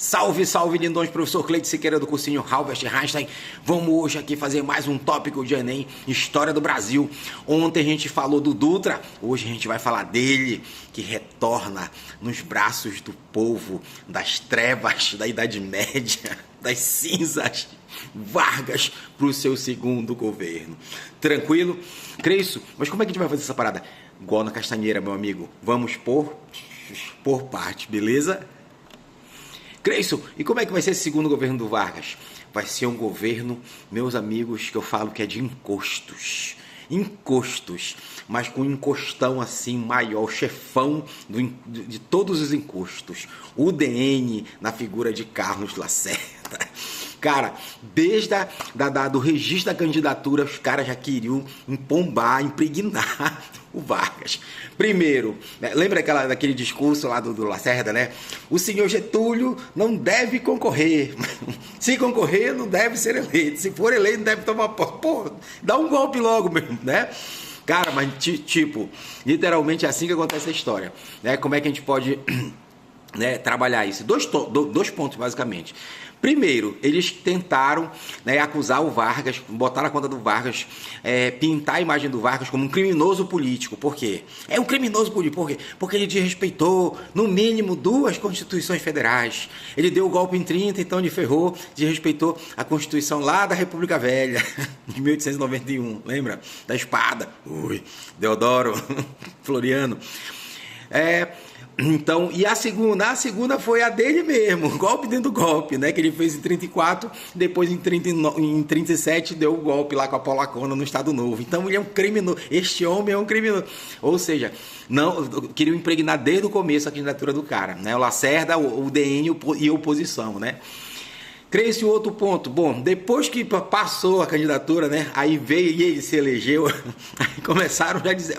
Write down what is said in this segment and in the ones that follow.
Salve, salve, lindões, professor Cleide Siqueira do cursinho Albert Einstein. Vamos hoje aqui fazer mais um tópico de Enem, História do Brasil. Ontem a gente falou do Dutra, hoje a gente vai falar dele, que retorna nos braços do povo, das trevas da Idade Média, das cinzas, Vargas, para o seu segundo governo. Tranquilo? Creio, mas como é que a gente vai fazer essa parada? Igual na Castanheira, meu amigo. Vamos por parte, beleza? Creio, e como é que vai ser esse segundo governo do Vargas? Vai ser um governo, meus amigos, que eu falo que é de encostos. Encostos, mas com um encostão assim maior, chefão de todos os encostos. O DN na figura de Carlos Lacerda. Cara, desde do registro da candidatura, os caras já queriam empombar, impregnar o Vargas. Primeiro, né, lembra daquele discurso lá do Lacerda, né? O senhor Getúlio não deve concorrer. Se concorrer, não deve ser eleito. Se for eleito, não deve tomar posse. Pô, dá um golpe logo mesmo, né? Cara, mas tipo, literalmente é assim que acontece a história, né? Como é que a gente pode, né, trabalhar isso? Dois pontos, basicamente. Primeiro, eles tentaram, né, acusar o Vargas, botar na conta do Vargas, pintar a imagem do Vargas como um criminoso político. Por quê? É um criminoso político. Por quê? Porque ele desrespeitou, no mínimo, 2 constituições federais. Ele deu o golpe em 30, então ele ferrou, desrespeitou a Constituição lá da República Velha, de 1891. Lembra? Da espada. Ui, Deodoro, Floriano. Então, e a segunda foi a dele mesmo, golpe dentro do golpe, né? Que ele fez em 34, depois em 37 deu o golpe lá com a Paulacona no Estado Novo. Então ele é um criminoso, este homem é um criminoso. Ou seja, não queriam impregnar desde o começo a candidatura do cara, né? O Lacerda, o DN e a oposição, né? Creio-se o outro ponto. Bom, depois que passou a candidatura, né? Aí veio e ele se elegeu, aí começaram já a dizer,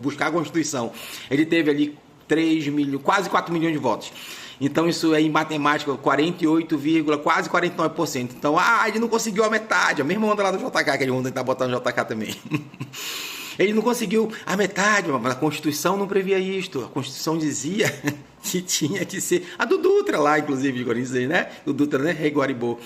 buscar a Constituição. Ele teve ali 3 milhões, quase 4 milhões de votos. Então isso é em matemática, 48, quase 49%. Então, ele não conseguiu a metade. A mesma onda lá do JK, que eles vão tentar botar no JK também. Ele não conseguiu a metade, mas a Constituição não previa isto. A Constituição dizia que tinha que ser... A do Dutra lá, inclusive, né? Do Dutra, né? Rei Guaribô.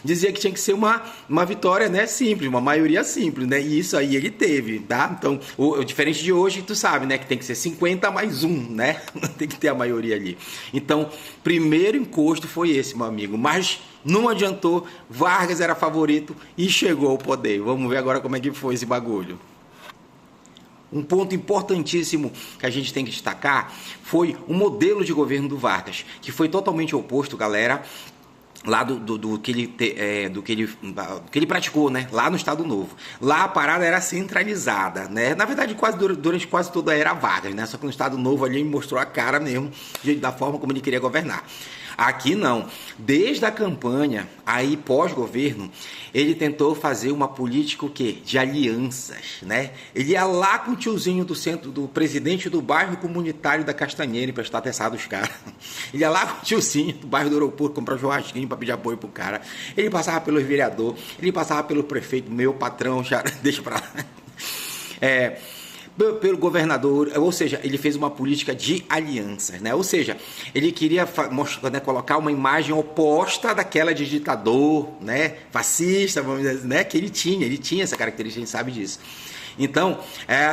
Dizia que tinha que ser uma vitória, né, simples, uma maioria simples, né? E isso aí ele teve, tá? Então, diferente de hoje, tu sabe, né, que tem que ser 50 mais 1, né? Tem que ter a maioria ali. Então, primeiro encosto foi esse, meu amigo. Mas não adiantou, Vargas era favorito e chegou ao poder. Vamos ver agora como é que foi esse bagulho. Um ponto importantíssimo que a gente tem que destacar foi o modelo de governo do Vargas, que foi totalmente oposto, galera, lá do que ele praticou, né? Lá no Estado Novo. Lá a parada era centralizada, né? Na verdade, durante quase toda a era Vargas, né? Só que no Estado Novo ali ele mostrou a cara mesmo, da forma como ele queria governar. Aqui não. Desde a campanha, aí pós-governo, ele tentou fazer uma política o quê? De alianças, né? Ele ia lá com o tiozinho do centro, do presidente do bairro comunitário da Castanheira, emprestar atenção dos caras. Ele ia lá com o tiozinho do bairro do aeroporto, comprar churrasquinho para pedir apoio pro cara. Ele passava pelos vereadores, ele passava pelo prefeito, meu patrão, já deixa pra lá. Pelo governador, ou seja, ele fez uma política de alianças, né? Ou seja, ele queria mostrar, né, colocar uma imagem oposta daquela de ditador, né, fascista, vamos dizer, né, que ele tinha essa característica, a gente sabe disso. Então,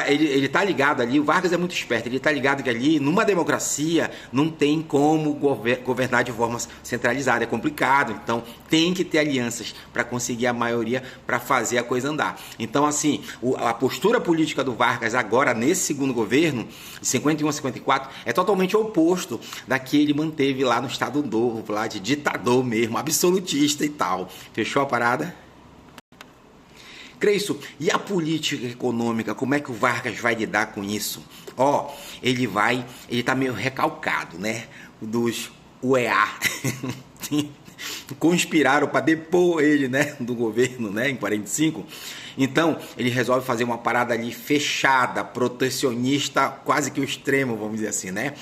ele tá ligado ali, o Vargas é muito esperto, ele tá ligado que ali, numa democracia, não tem como governar de forma centralizada, é complicado, então tem que ter alianças para conseguir a maioria, para fazer a coisa andar. Então, assim, a postura política do Vargas agora, nesse segundo governo, de 51 a 54, é totalmente oposto da que ele manteve lá no Estado Novo, lá de ditador mesmo, absolutista e tal. Fechou a parada? Creio, e a política econômica, como é que o Vargas vai lidar com isso? Ele tá meio recalcado, né? Dos UEA. Conspiraram para depor ele, né, do governo, né, em 45. Então, ele resolve fazer uma parada ali fechada, protecionista, quase que o extremo, vamos dizer assim, né?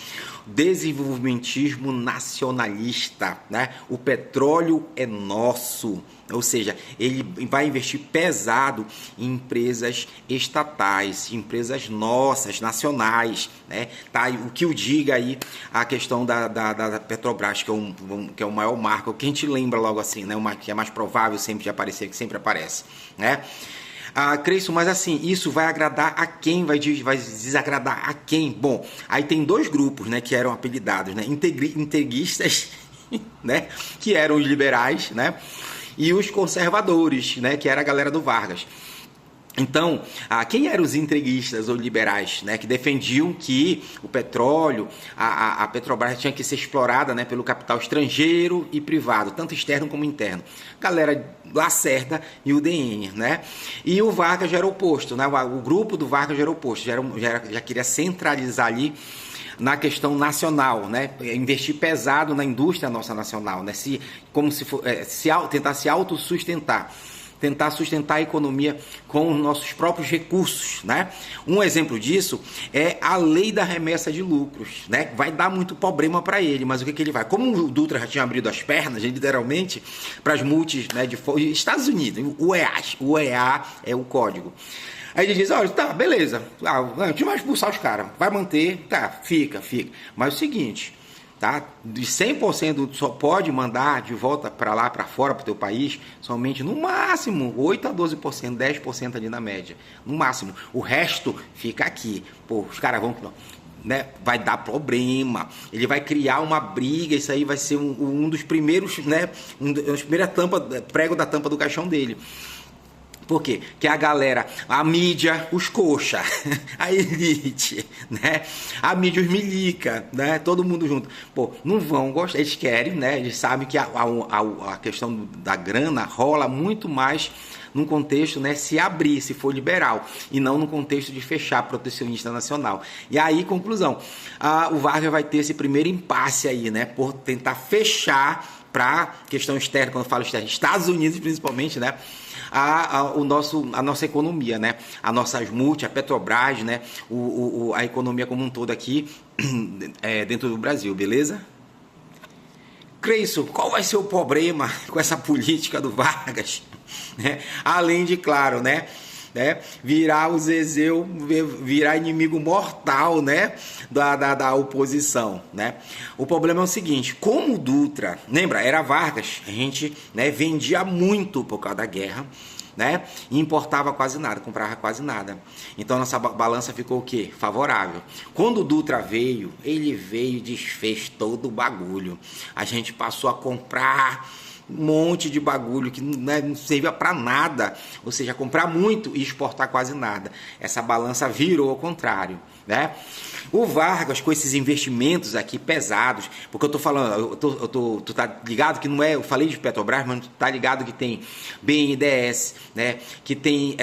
desenvolvimentismo nacionalista, né? O petróleo é nosso, ou seja, ele vai investir pesado em empresas estatais, empresas nossas, nacionais, né? Tá, o que eu diga aí a questão da Petrobras, que é o maior marco, que a gente lembra logo assim, né? Que é mais provável sempre de aparecer, que sempre aparece, né? Creio, mas assim, isso vai agradar a quem? Vai desagradar a quem? Bom, aí tem dois grupos, né, que eram apelidados, né, integristas, né, que eram os liberais, né, e os conservadores, né, que era a galera do Vargas. Então, quem eram os entreguistas ou liberais, né, que defendiam que o petróleo, a Petrobras tinha que ser explorada, né, pelo capital estrangeiro e privado, tanto externo como interno? Galera Lacerda e o DN, né? E o Vargas já era oposto, né? O grupo do Vargas já era oposto, já queria centralizar ali na questão nacional, né? Investir pesado na indústria nossa nacional, né? Tentar se autossustentar. Tentar sustentar a economia com os nossos próprios recursos, né? Um exemplo disso é a lei da remessa de lucros, né? Vai dar muito problema para ele, mas o que ele vai? Como o Dutra já tinha abrido as pernas, literalmente, para as multis, né, de Estados Unidos, o EA é o código. Aí ele diz, olha, tá, beleza, a gente vai expulsar os caras, vai manter, tá, fica. Mas é o seguinte, tá? De 100% só pode mandar de volta para lá, para fora, para o teu país, somente no máximo 8 a 12%, 10% ali na média, no máximo. O resto fica aqui. Pô, os caras vão, né, vai dar problema, ele vai criar uma briga, isso aí vai ser um dos primeiros, né, das primeiras prego da tampa do caixão dele. Por quê? Que a galera, a mídia, os coxa, a elite, né? A mídia, os milica, né? Todo mundo junto. Pô, não vão gostar, eles querem, né? Eles sabem que a questão da grana rola muito mais num contexto, né, se abrir, se for liberal, e não no contexto de fechar protecionista nacional. E aí, conclusão, o Vargas vai ter esse primeiro impasse aí, né? Por tentar fechar para questão externa, quando eu falo externa, Estados Unidos principalmente, né? A nossa economia, né? As nossas multi, a Petrobras, né? A economia como um todo aqui dentro do Brasil, beleza? Creio, qual vai ser o problema com essa política do Vargas? Né? Além de, claro, né? Virar o Zezéu, virar inimigo mortal, né, da oposição, né? O problema é o seguinte, como o Dutra, lembra, era Vargas, a gente, né, vendia muito por causa da guerra, né, e importava quase nada, comprava quase nada. Então nossa balança ficou o quê? Favorável. Quando o Dutra veio, ele veio e desfez todo o bagulho. A gente passou a comprar um monte de bagulho que, né, não servia para nada, ou seja, comprar muito e exportar quase nada. Essa balança virou ao contrário, né? O Vargas, com esses investimentos aqui pesados, porque eu tô falando, tu tá ligado que não é, eu falei de Petrobras, mas tu tá ligado que tem BNDES, né? Que tem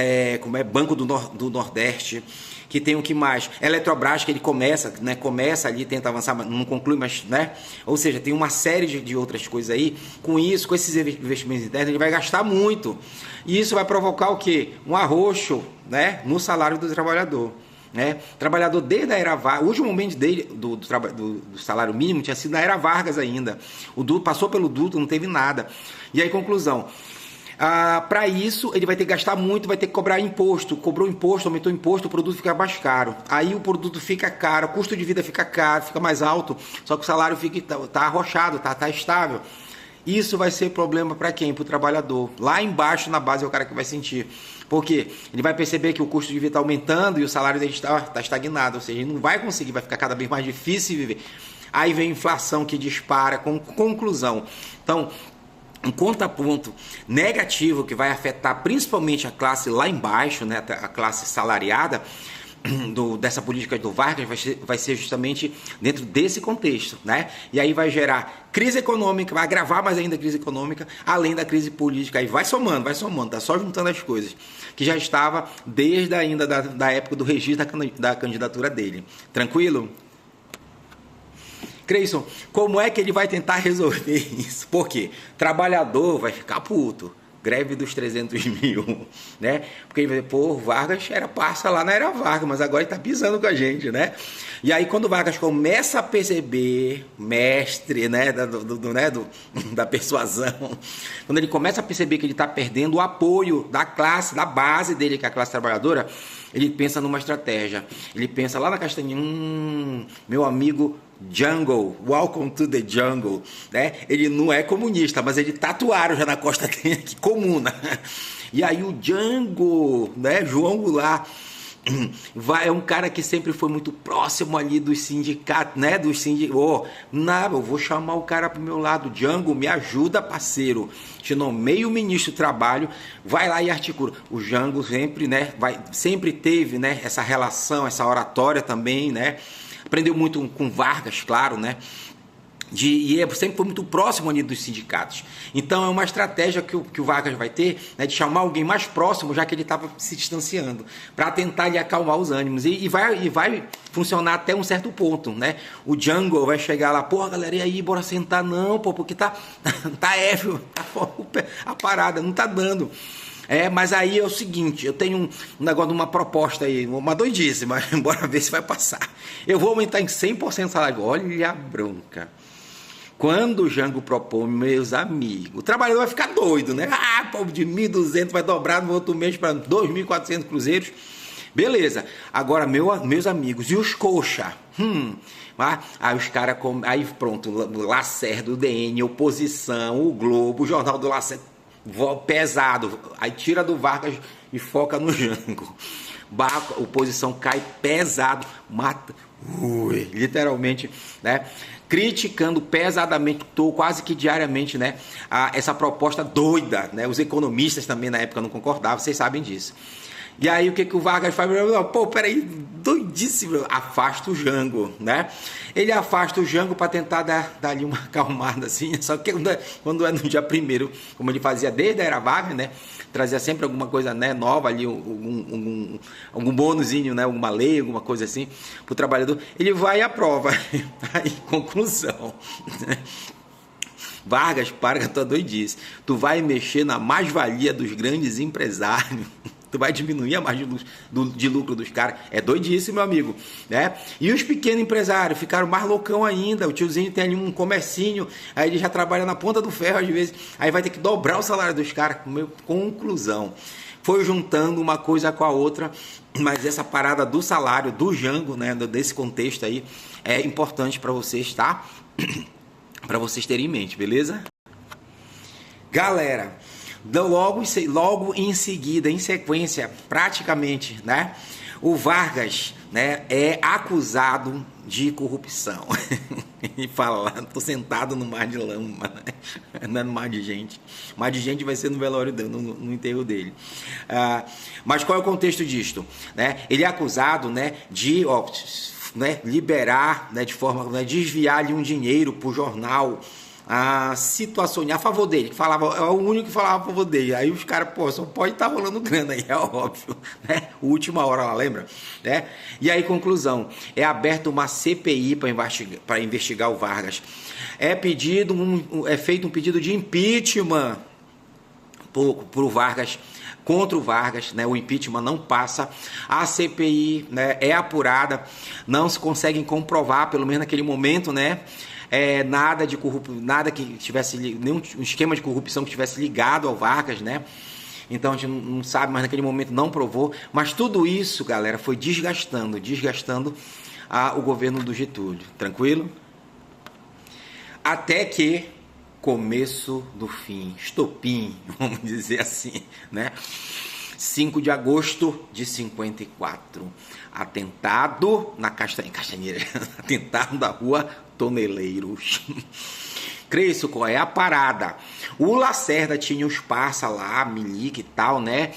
Banco do Nordeste, que tem o que mais? Eletrobras, que ele começa ali, tenta avançar, mas não conclui, mas, né? Ou seja, tem uma série de outras coisas aí. Com isso, com esses investimentos internos, ele vai gastar muito. E isso vai provocar o quê? Um arroxo, né, no salário do trabalhador. Né? Trabalhador desde a era Vargas, o último momento dele do salário mínimo tinha sido na era Vargas ainda. O Dutra passou pelo Dutra, não teve nada. E aí, conclusão. Para isso, ele vai ter que gastar muito, vai ter que cobrar imposto. Cobrou imposto, aumentou o imposto, o produto fica mais caro. Aí o produto fica caro, o custo de vida fica caro, fica mais alto, só que o salário tá arrochado, tá estável. Isso vai ser problema para quem? Para o trabalhador. Lá embaixo, na base, é o cara que vai sentir. Por quê? Ele vai perceber que o custo de vida está aumentando e o salário dele está estagnado. Ou seja, ele não vai conseguir, vai ficar cada vez mais difícil viver. Aí vem a inflação que dispara, com conclusão. Então, um contraponto negativo que vai afetar principalmente a classe lá embaixo, né, a classe salariada, dessa política do Vargas vai ser justamente dentro desse contexto, né? E aí vai gerar crise econômica, vai agravar mais ainda a crise econômica, além da crise política, aí vai somando, tá só juntando as coisas, que já estava desde ainda da época do registro da candidatura dele. Tranquilo? Creyson, como é que ele vai tentar resolver isso? Por quê? Trabalhador vai ficar puto, greve dos 300 mil, né? Porque, pô, Vargas era parça lá na era Vargas, mas agora ele tá pisando com a gente, né? E aí, quando Vargas começa a perceber, mestre, né, da persuasão, quando ele começa a perceber que ele tá perdendo o apoio da classe, da base dele, que é a classe trabalhadora, ele pensa numa estratégia. Ele pensa lá na castanha, meu amigo Jungle, welcome to the jungle, né? Ele não é comunista, mas ele tatuaram já na costa dele aqui, comuna. E aí o Django, né, João Goulart, é um cara que sempre foi muito próximo ali dos sindicatos, né? Eu vou chamar o cara pro meu lado. Django, me ajuda, parceiro. Te nomeio o ministro do Trabalho, vai lá e articula. O Django sempre, né? Sempre teve, né? Essa relação, essa oratória também, né? Aprendeu muito com Vargas, claro, né? E sempre foi muito próximo ali dos sindicatos. Então é uma estratégia que o Vargas vai ter, né, de chamar alguém mais próximo, já que ele estava se distanciando, para tentar lhe acalmar os ânimos. E vai funcionar até um certo ponto, né? O Django vai chegar lá, porra, galera, e aí, bora sentar? Não, pô, porque tá F, a parada, não tá dando. Mas aí é o seguinte, eu tenho um negócio de uma proposta aí, uma doidice, mas bora ver se vai passar. Eu vou aumentar em 100% o salário. Olha a bronca. Quando o Django propõe, meus amigos, o trabalhador vai ficar doido, né? Povo de 1.200 vai dobrar no outro mês para 2.400 cruzeiros. Beleza. Agora, meus amigos, e os coxa? Aí os caras, aí pronto, o Lacerda, o DN, oposição, o Globo, o Jornal do Lacerda, pesado. Aí tira do Vargas e foca no Django. A oposição cai pesado, mata, literalmente, né? Criticando pesadamente, quase que diariamente, né, essa proposta doida, né? Os economistas também na época não concordavam, vocês sabem disso. E aí o que o Vargas faz? Pô, peraí, doidíssimo, afasta o Django, né? Ele afasta o Django para tentar dar ali uma acalmada assim, só que quando é no dia primeiro, como ele fazia desde a era Vargas, né? Trazia sempre alguma coisa, né, nova ali, algum bônusinho, né, alguma lei, alguma coisa assim, para o trabalhador, ele vai e aprova. Aí, conclusão, Vargas, para com a tua doidice, tu vai mexer na mais-valia dos grandes empresários, tu vai diminuir a margem de lucro dos caras. É doidice, meu amigo, né? E os pequenos empresários ficaram mais loucão ainda. O tiozinho tem ali um comercinho, aí ele já trabalha na ponta do ferro às vezes, aí vai ter que dobrar o salário dos caras. Conclusão, foi juntando uma coisa com a outra, mas essa parada do salário do Django, né, desse contexto aí, é importante para vocês, tá? Para vocês terem em mente, beleza? Galera, logo em seguida, em sequência, praticamente, né, o Vargas, né, é acusado de corrupção. E fala lá, tô sentado no mar de lama, né? Não é no mar de gente. O mar de gente vai ser no velório dele, no enterro dele. Mas qual é o contexto disto? Né? Ele é acusado, né, de liberar, né, de forma, né, desviar ali um dinheiro para o jornal situação a favor dele, que falava, é o único que falava a favor dele. Aí os caras, pô, só pode estar rolando grana aí, é óbvio, né? Última hora lá, lembra? Né? E aí, conclusão, é aberta uma CPI para investigar o Vargas. É feito um pedido de impeachment pro Vargas, contra o Vargas, né? O impeachment não passa, a CPI, né, é apurada, não se conseguem comprovar, pelo menos naquele momento, né? Nada que tivesse, nenhum esquema de corrupção que tivesse ligado ao Vargas, né? Então a gente não sabe, mas naquele momento não provou. Mas tudo isso, galera, foi desgastando o governo do Getúlio. Tranquilo? Até que começo do fim, estopim, vamos dizer assim, né? 5 de agosto de 54, atentado na Castanheira, atentado da rua Toneleiros. Cresço, qual é a parada? O Lacerda tinha os parça lá, milique e tal, né?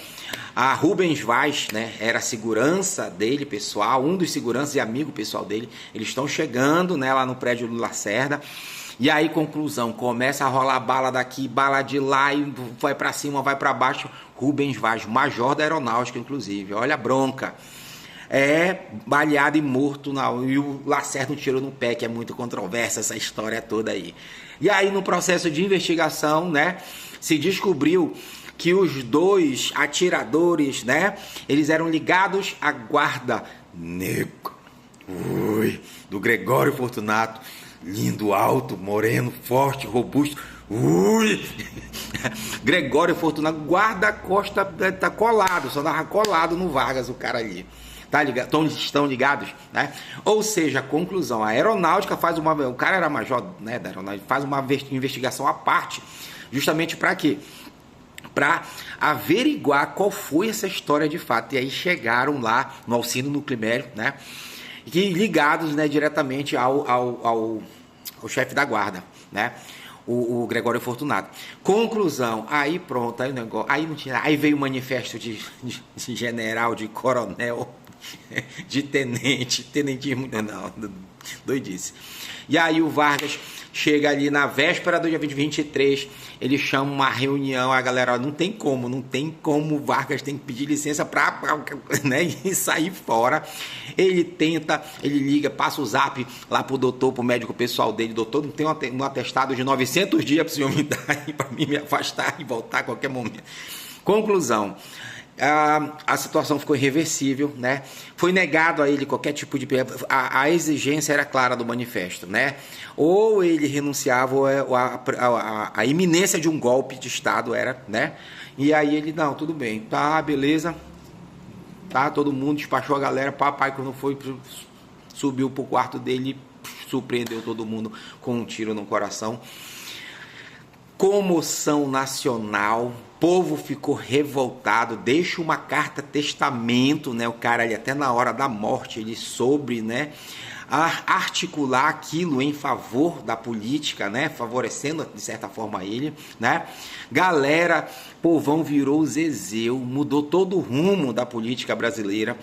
A Rubens Vaz, né, era a segurança dele, pessoal, um dos seguranças e amigo pessoal dele. Eles estão chegando, né, lá no prédio do Lacerda. E aí, conclusão, começa a rolar bala daqui, bala de lá, e vai pra cima, vai pra baixo. Rubens Vaz, major da aeronáutica, inclusive. Olha a bronca. Baleado e morto, e o Lacerda um tiro no pé, que é muito controversa essa história toda aí. E aí, no processo de investigação, né, se descobriu que os dois atiradores, né, eles eram ligados à guarda negra, do Gregório Fortunato, lindo, alto, moreno, forte, robusto, Gregório Fortunato, guarda-costa, tá colado, só dava colado no Vargas, o cara ali. Tá ligado? Estão ligados, né? Ou seja, a conclusão, a aeronáutica faz o cara era major, né, da aeronáutica, faz uma investigação à parte, justamente para quê? Para averiguar qual foi essa história de fato. E aí chegaram lá no Alcino Nuclemério, né? E ligados, né, diretamente ao chefe da guarda, né? O Gregório Fortunato. Conclusão, aí pronto, aí o negócio, aí não tinha, aí veio o manifesto de general, de coronel, de tenentismo, não, doidice. E aí o Vargas chega ali na véspera do dia 23, ele chama uma reunião, a galera, ó, não tem como, o Vargas tem que pedir licença para né, e sair fora. Ele tenta, ele liga, passa o zap lá pro doutor, pro médico pessoal dele, doutor, não tem um atestado de 900 dias para o senhor me dar para mim me afastar e voltar a qualquer momento. Conclusão. A situação ficou irreversível, né? Foi negado a ele qualquer tipo de... A exigência era clara do manifesto, né? Ou ele renunciava, ou a iminência de um golpe de Estado era, né? E aí ele, não, tudo bem, tá, beleza, tá, todo mundo despachou a galera, papai, quando foi, subiu pro quarto dele, surpreendeu todo mundo com um tiro no coração. Comoção nacional, povo ficou revoltado, deixa uma carta testamento, né? O cara ali até na hora da morte ele soube, né, articular aquilo em favor da política, né, favorecendo de certa forma ele, né? Galera, povão virou Zezéu, mudou todo o rumo da política brasileira.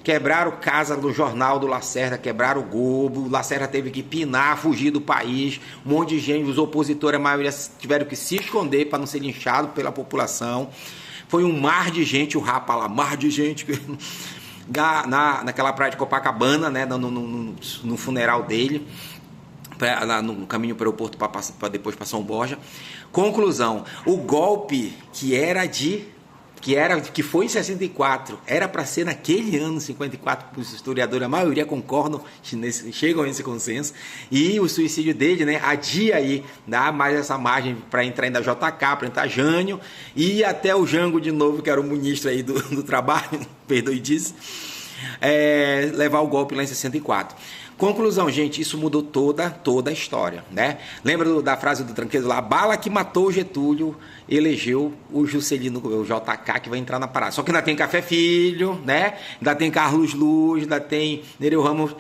Quebraram casa do jornal do Lacerda, quebraram o Globo, o Lacerda teve que pinar, fugir do país, um monte de gente, os opositores, a maioria tiveram que se esconder para não ser linchado pela população. Foi um mar de gente, o Rapa lá, mar de gente, naquela praia de Copacabana, né, no funeral dele, no caminho para o aeroporto para depois para São Borja. Conclusão, o golpe que foi em 64, era para ser naquele ano 54, os historiadores, a maioria concordam, chegam a esse consenso, e o suicídio dele, né, adia aí, dá mais essa margem para entrar ainda JK, para entrar Jânio, e até o Jango de novo, que era o ministro aí do trabalho, perdoe disso, levar o golpe lá em 64. Conclusão, gente, isso mudou toda a história, né? Lembra da frase do Tranqueiro lá? A bala que matou o Getúlio elegeu o Juscelino, o JK, que vai entrar na parada. Só que ainda tem Café Filho, né? Ainda tem Carlos Luz, ainda tem Nereu Ramos.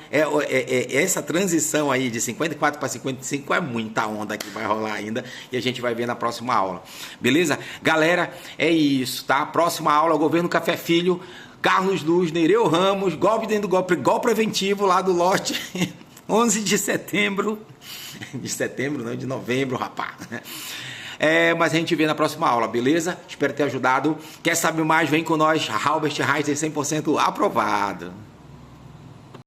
Essa transição aí de 54 para 55 é muita onda que vai rolar ainda e a gente vai ver na próxima aula. Beleza? Galera, é isso, tá? Próxima aula, Governo Café Filho, Carlos Luz, Nereu Ramos, golpe dentro do golpe preventivo lá do lote, 11 de setembro, não, de novembro, rapaz. Mas a gente vê na próxima aula, beleza? Espero ter ajudado. Quer saber mais? Vem com nós, Albert Einstein 100% aprovado.